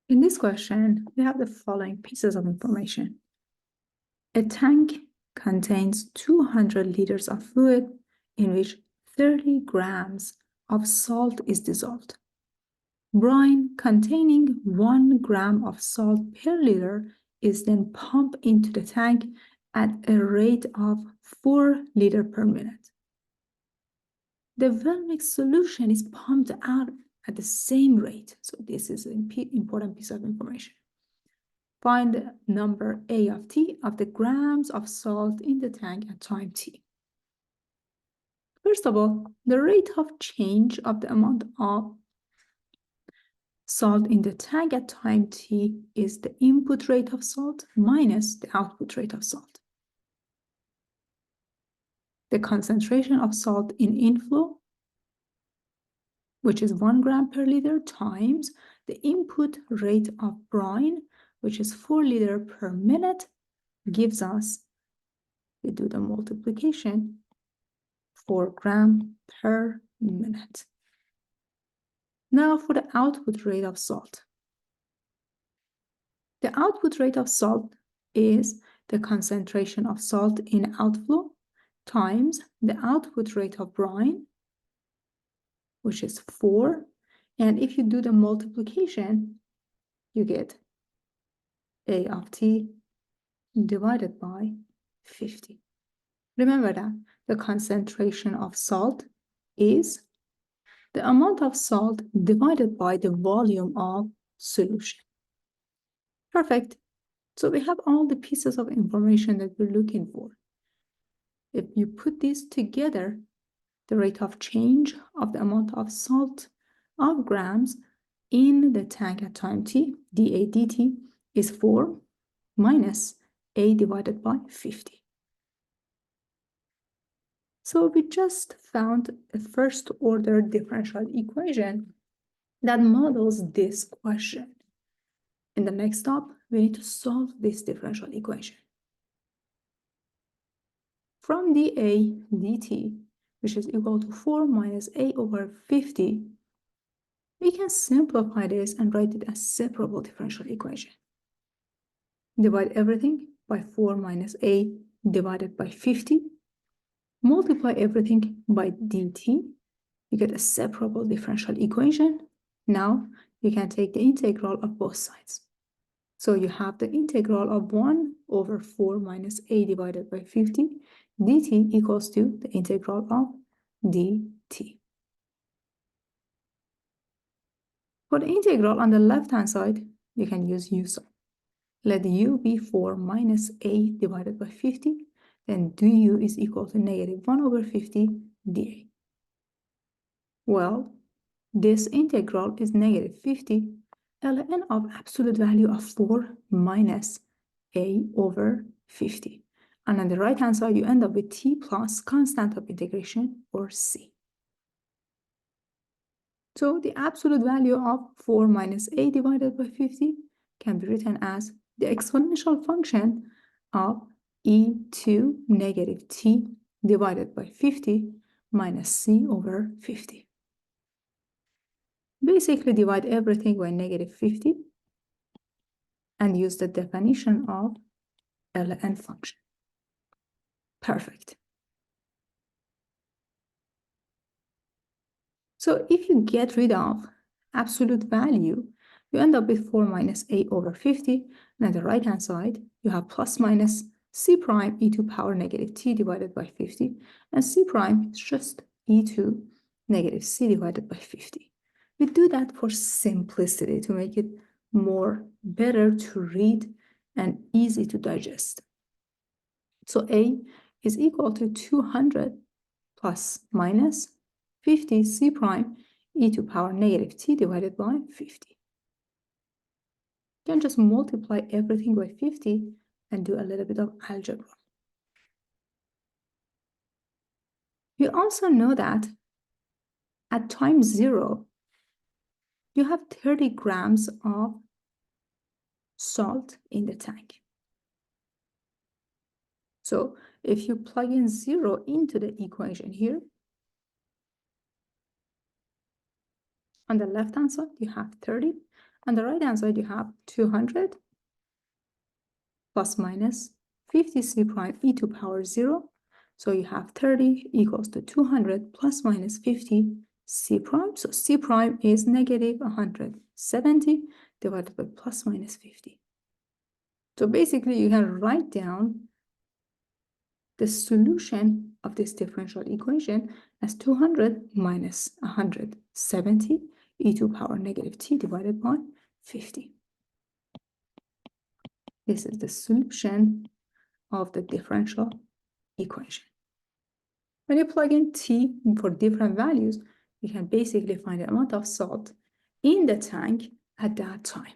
In this question, we have the following pieces of information. A tank contains 200 liters of fluid in which 30 grams of salt is dissolved. Brine containing 1 gram of salt per liter is then pumped into the tank at a rate of 4 liters per minute. The well-mixed solution is pumped out at the same rate. So this is an important piece of information. Find the number A of T of the grams of salt in the tank at time T. First of all, the rate of change of the amount of salt in the tank at time T is the input rate of salt minus the output rate of salt. The concentration of salt in inflow, which is 1 gram per liter, times the input rate of brine, which is 4 liters per minute, gives us, we do the multiplication, 4 grams per minute. Now for the output rate of salt. The output rate of salt is the concentration of salt in outflow times the output rate of brine, which is 4. And if you do the multiplication, you get A of T divided by 50. Remember that the concentration of salt is the amount of salt divided by the volume of solution. Perfect. So we have all the pieces of information that we're looking for. If you put these together, the rate of change of the amount of salt of grams in the tank at time T, dA dt, is 4 minus A divided by 50. So we just found a first order differential equation that models this question. In the next step, we need to solve this differential equation. From dA dt, which is equal to 4 minus A over 50, we can simplify this and write it as separable differential equation. Divide everything by 4 minus A divided by 50. Multiply everything by dt. You get a separable differential equation. Now you can take the integral of both sides. So you have the integral of 1 over 4 minus A divided by 50 dt equals to the integral of dt. For the integral on the left-hand side, you can use u sign. Let u be 4 minus A divided by 50, then du is equal to negative 1 over 50 dA. Well, this integral is negative 50 ln of absolute value of 4 minus A over 50. And on the right-hand side, you end up with t plus constant of integration, or c. So the absolute value of 4 minus A divided by 50 can be written as the exponential function of e to negative t divided by 50 minus c over 50. Basically divide everything by negative 50 and use the definition of ln function. Perfect. So if you get rid of absolute value, you end up with 4 minus A over 50, and on the right-hand side, you have plus minus c prime e to power negative t divided by 50, and c prime is just e to negative c divided by 50. We do that for simplicity, to make it better to read and easy to digest. So A is equal to 200 plus minus 50 c prime e to power negative t divided by 50. You can just multiply everything by 50 and do a little bit of algebra. You also know that at time 0, you have 30 grams of salt in the tank. So if you plug in 0 into the equation here, on the left-hand side, you have 30, On the right-hand side, you have 200 plus minus 50 c prime e to power 0. So you have 30 equals to 200 plus minus 50 c prime. So c prime is negative 170 divided by plus minus 50. So basically, you can write down the solution of this differential equation as 200 minus 170 e to power negative t divided by 50. This is the solution of the differential equation. When you plug in t for different values, you can basically find the amount of salt in the tank at that time.